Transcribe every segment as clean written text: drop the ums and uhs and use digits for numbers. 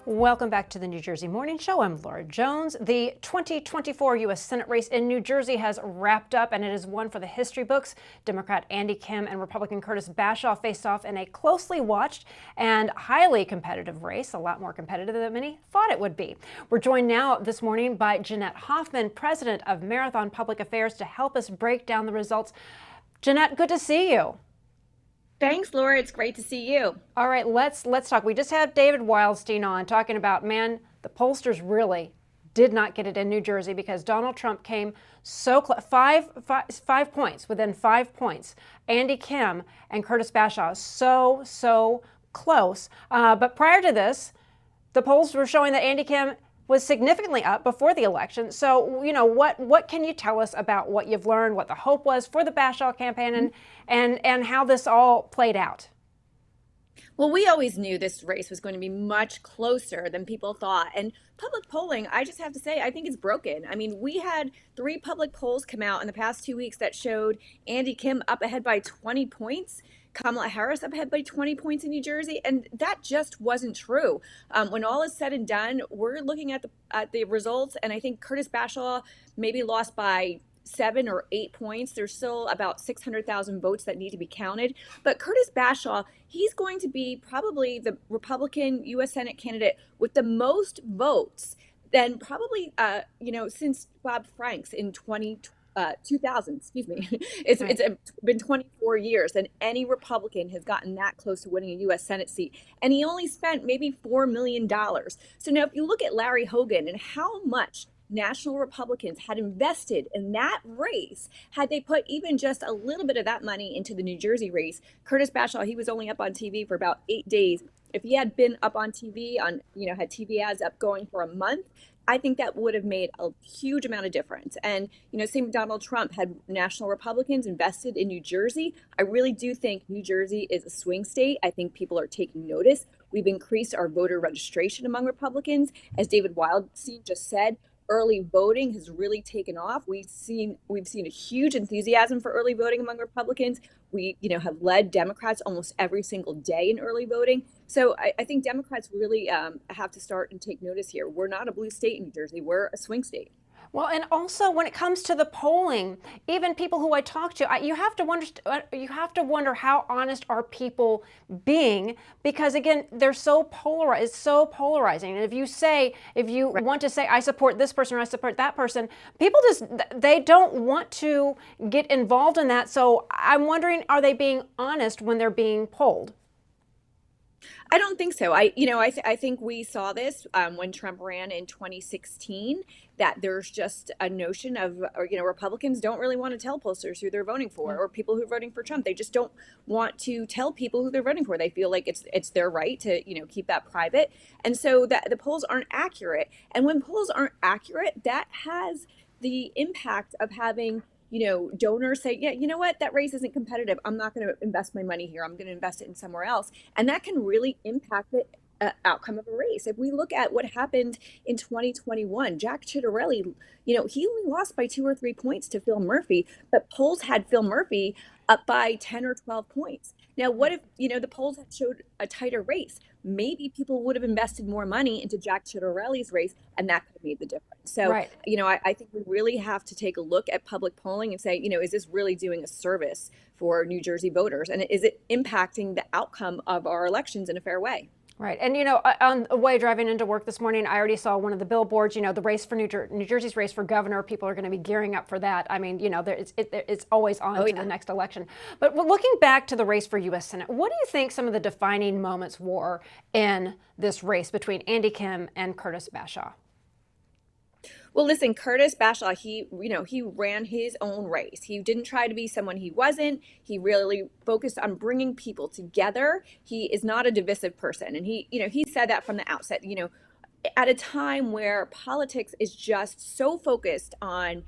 Welcome back to the New Jersey Morning Show. I'm Laura Jones. The 2024 U.S. Senate race in New Jersey has wrapped up, and it is one for the history books. Democrat Andy Kim and Republican Curtis Bashaw faced off in a closely watched and highly competitive race, a lot more competitive than many thought it would be. We're joined now this morning by Jeanette Hoffman, president of Marathon Public Affairs, to help us break down the results. Jeanette, good to see you. Thanks, Laura. It's great to see you. All right, let's talk. We just had David Wildstein on talking about, man, the pollsters really did not get it in New Jersey because Donald Trump came so close, five points, within 5 points. Andy Kim and Curtis Bashaw, so close. But prior to this, the polls were showing that Andy Kim was significantly up before the election. So, what can you tell us about what you've learned, what the hope was for the Bashaw campaign, and how this all played out? Well, we always knew this race was going to be much closer than people thought. And public polling, I just have to say, I think it's broken. I mean, we had 3 public polls come out in the past 2 weeks that showed Andy Kim up ahead by 20 points. Kamala Harris up ahead by 20 points in New Jersey, and that just wasn't true. When all is said and done, we're looking at the results, and I think Curtis Bashaw maybe lost by 7 or 8 points. There's still about 600,000 votes that need to be counted. But Curtis Bashaw, he's going to be probably the Republican U.S. Senate candidate with the most votes than probably, since Bob Franks in 2000, excuse me. It's been 24 years and any Republican has gotten that close to winning a U.S. Senate seat. And he only spent maybe $4 million. So now if you look at Larry Hogan and how much national Republicans had invested in that race, had they put even just a little bit of that money into the New Jersey race, Curtis Bashaw, he was only up on TV for about 8 days. If he had been up on TV had TV ads up going for a month, I think that would have made a huge amount of difference. And, same with Donald Trump, had national Republicans invested in New Jersey. I really do think New Jersey is a swing state. I think people are taking notice. We've increased our voter registration among Republicans. As David Wildstein just said, early voting has really taken off. We've seen a huge enthusiasm for early voting among Republicans. We, have led Democrats almost every single day in early voting. So I think Democrats really have to start and take notice here. We're not a blue state in New Jersey. We're a swing state. Well, and also when it comes to the polling, even people who I talk to, you have to wonder how honest are people being, because again, they're so polarized. It's so polarizing. And if you want to say I support this person or I support that person, people they don't want to get involved in that. So I'm wondering, are they being honest when they're being polled? I don't think so. I think we saw this when Trump ran in 2016, that there's just a notion of, Republicans don't really want to tell pollsters who they're voting for, or people who are voting for Trump. They just don't want to tell people who they're voting for. They feel like it's their right to, keep that private. And so that the polls aren't accurate. And when polls aren't accurate, that has the impact of having donors say, yeah, you know what, that race isn't competitive. I'm not going to invest my money here. I'm going to invest it in somewhere else. And that can really impact the outcome of a race. If we look at what happened in 2021, Jack Ciattarelli, he only lost by 2 or 3 points to Phil Murphy, but polls had Phil Murphy up by 10 or 12 points. Now, what if, the polls had showed a tighter race? Maybe people would have invested more money into Jack Ciattarelli's race, and that could have made the difference. So, right. I think we really have to take a look at public polling and say, is this really doing a service for New Jersey voters? And is it impacting the outcome of our elections in a fair way? Right. And, on the way driving into work this morning, I already saw one of the billboards, the race for New Jersey's race for governor. People are going to be gearing up for that. I mean, it's always on to the next election. But looking back to the race for U.S. Senate, what do you think some of the defining moments were in this race between Andy Kim and Curtis Bashaw? Well, listen, Curtis Bashaw, he ran his own race. He didn't try to be someone he wasn't. He really focused on bringing people together. He is not a divisive person. And he said that from the outset, at a time where politics is just so focused on,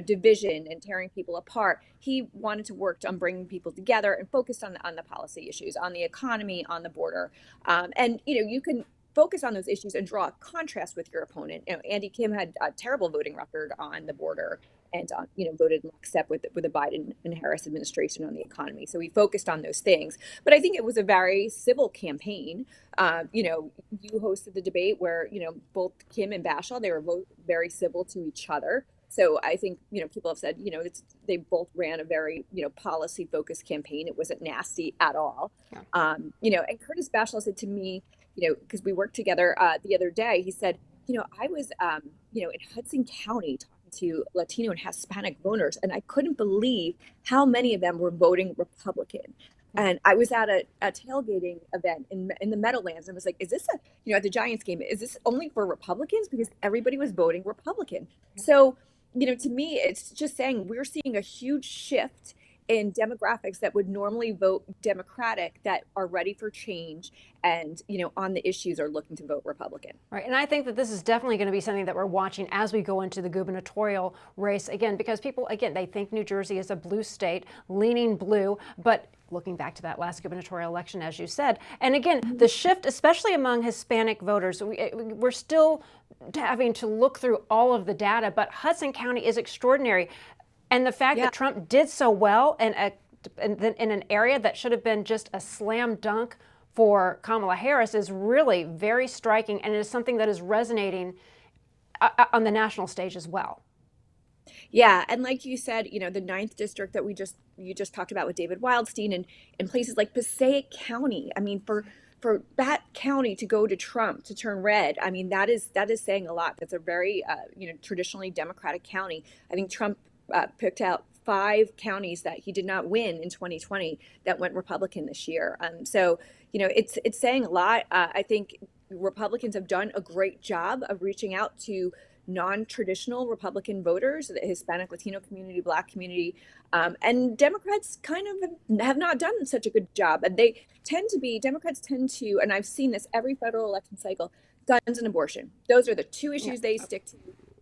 division and tearing people apart, he wanted to work on bringing people together and focused on the policy issues, on the economy, on the border. And you can focus on those issues and draw a contrast with your opponent. Andy Kim had a terrible voting record on the border, and voted in lockstep with the Biden and Harris administration on the economy. So we focused on those things. But I think it was a very civil campaign. You hosted the debate where both Kim and Bashaw, they were both very civil to each other. So I think people have said they both ran a very policy focused campaign. It wasn't nasty at all. Yeah. And Curtis Bashaw said to me, because we worked together the other day, he said, I was in Hudson County talking to Latino and Hispanic voters, and I couldn't believe how many of them were voting Republican. And I was at a tailgating event in the Meadowlands, and I was like, is this at the Giants game, is this only for Republicans? Because everybody was voting Republican. So, to me, it's just saying we're seeing a huge shift in demographics that would normally vote Democratic that are ready for change and, on the issues are looking to vote Republican. Right. And I think that this is definitely going to be something that we're watching as we go into the gubernatorial race again, because people, again, they think New Jersey is a blue state, leaning blue, but looking back to that last gubernatorial election, as you said. And again, the shift, especially among Hispanic voters, we're still having to look through all of the data, but Hudson County is extraordinary. And the fact that Trump did so well in an area that should have been just a slam dunk for Kamala Harris is really very striking, and it is something that is resonating on the national stage as well. Yeah, and like you said, the 9th district that you just talked about with David Wildstein, and in places like Passaic County. I mean, for that county to go to Trump to turn red, I mean that is saying a lot. That's a very traditionally Democratic county. I think Trump picked out 5 counties that he did not win in 2020 that went Republican this year. So it's saying a lot. I think Republicans have done a great job of reaching out to non-traditional Republican voters, the Hispanic, Latino community, Black community, and Democrats kind of have not done such a good job. And Democrats tend to, and I've seen this every federal election cycle, guns and abortion. Those are the 2 issues they stick to,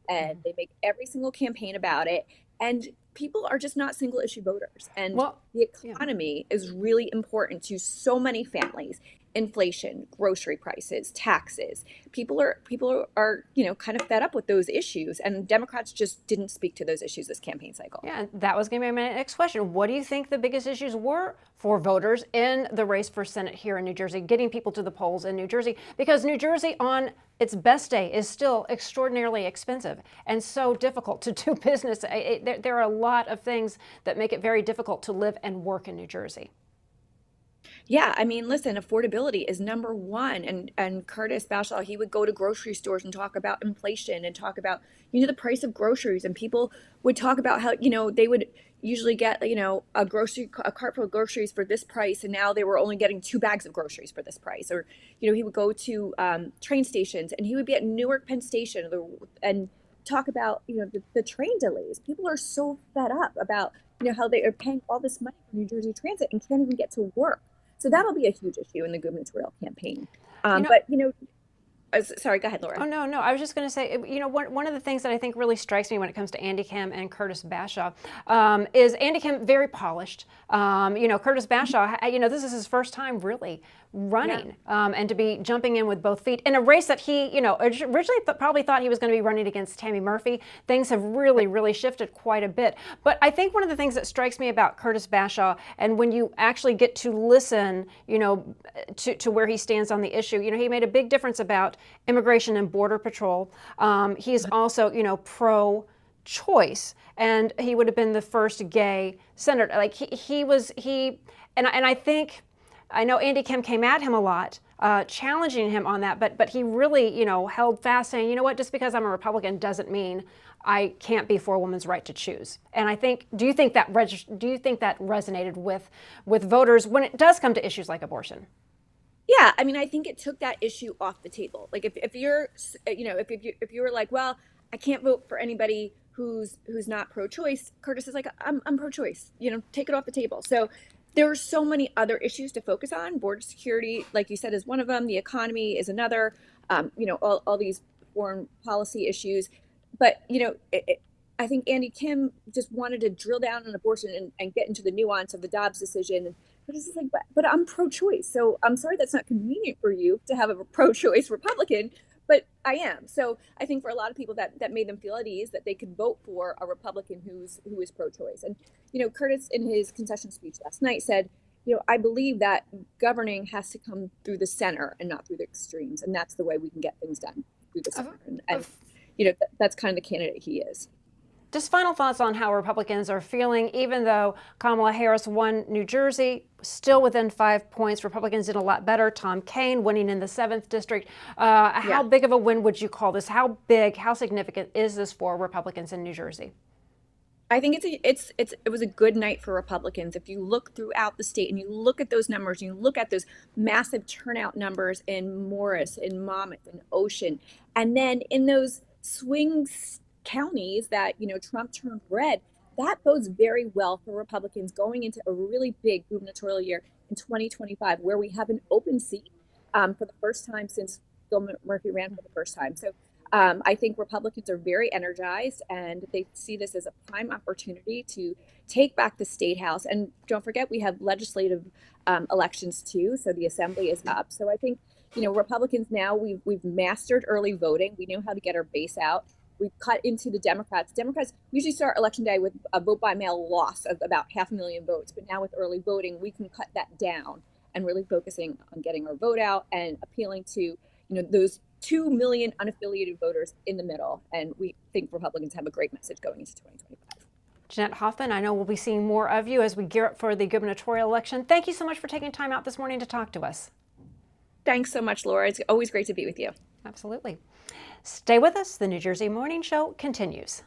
and they make every single campaign about it. And people are just not single issue voters. And the economy is really important to so many families. Inflation, grocery prices, taxes. People are kind of fed up with those issues, and Democrats just didn't speak to those issues this campaign cycle. Yeah, that was going to be my next question. What do you think the biggest issues were for voters in the race for Senate here in New Jersey, getting people to the polls in New Jersey? Because New Jersey on its best day is still extraordinarily expensive and so difficult to do business. There are a lot of things that make it very difficult to live and work in New Jersey. Yeah, I mean, listen, affordability is number one. And Curtis Bashaw, he would go to grocery stores and talk about inflation and talk about, the price of groceries. And people would talk about how, they would usually get, a cart full of groceries for this price. And now they were only getting 2 bags of groceries for this price. Or, he would go to train stations, and he would be at Newark Penn Station and talk about, the train delays. People are so fed up about, how they are paying all this money for New Jersey Transit and can't even get to work. So that'll be a huge issue in the gubernatorial campaign. Sorry, go ahead, Laura. Oh, no. I was just going to say, one of the things that I think really strikes me when it comes to Andy Kim and Curtis Bashaw is Andy Kim very polished. Curtis Bashaw, this is his first time really running and to be jumping in with both feet in a race that he, originally probably thought he was going to be running against Tammy Murphy. Things have really, really shifted quite a bit. But I think one of the things that strikes me about Curtis Bashaw, and when you actually get to listen, to where he stands on the issue, he made a big difference about immigration and border patrol. He's also, pro-choice, and he would have been the first gay senator. Like and I think. I know Andy Kim came at him a lot, challenging him on that, but he really, held fast, saying, you know what, just because I'm a Republican doesn't mean I can't be for a woman's right to choose. And I think, do you think that resonated with voters when it does come to issues like abortion? Yeah, I mean, I think it took that issue off the table. Like if you're, if you were like, well, I can't vote for anybody who's not pro-choice, Curtis is like, I'm pro-choice. Take it off the table. So. There are so many other issues to focus on. Border security, like you said, is one of them. The economy is another. All these foreign policy issues. But, I think Andy Kim just wanted to drill down on abortion and get into the nuance of the Dobbs decision. But it's just like, but I'm pro-choice. So I'm sorry that's not convenient for you to have a pro-choice Republican. but I am. So I think for a lot of people that made them feel at ease that they could vote for a Republican who is pro-choice. And Curtis in his concession speech last night said, I believe that governing has to come through the center and not through the extremes, and that's the way we can get things done, through the center. And that's kind of the candidate he is. Just final thoughts on how Republicans are feeling, even though Kamala Harris won New Jersey, still within 5 points. Republicans did a lot better. Tom Kaine winning in the 7th district. How big of a win would you call this? How big, how significant is this for Republicans in New Jersey? I think it was a good night for Republicans. If you look throughout the state and you look at those numbers, you look at those massive turnout numbers in Morris, in Monmouth, in Ocean, and then in those swing counties that Trump turned red, that bodes very well for Republicans going into a really big gubernatorial year in 2025, where we have an open seat for the first time since Phil Murphy ran for the first time. So I think Republicans are very energized, and they see this as a prime opportunity to take back the state house. And don't forget, we have legislative elections too, so the assembly is up. So I think Republicans now we've mastered early voting. We know how to get our base out. We've cut into the Democrats. Democrats usually start election day with a vote by mail loss of about 500,000 votes, but now with early voting, we can cut that down and really focusing on getting our vote out and appealing to those 2 million unaffiliated voters in the middle. And we think Republicans have a great message going into 2025. Jeanette Hoffman, I know we'll be seeing more of you as we gear up for the gubernatorial election. Thank you so much for taking time out this morning to talk to us. Thanks so much, Laura. It's always great to be with you. Absolutely. Stay with us. The New Jersey Morning Show continues.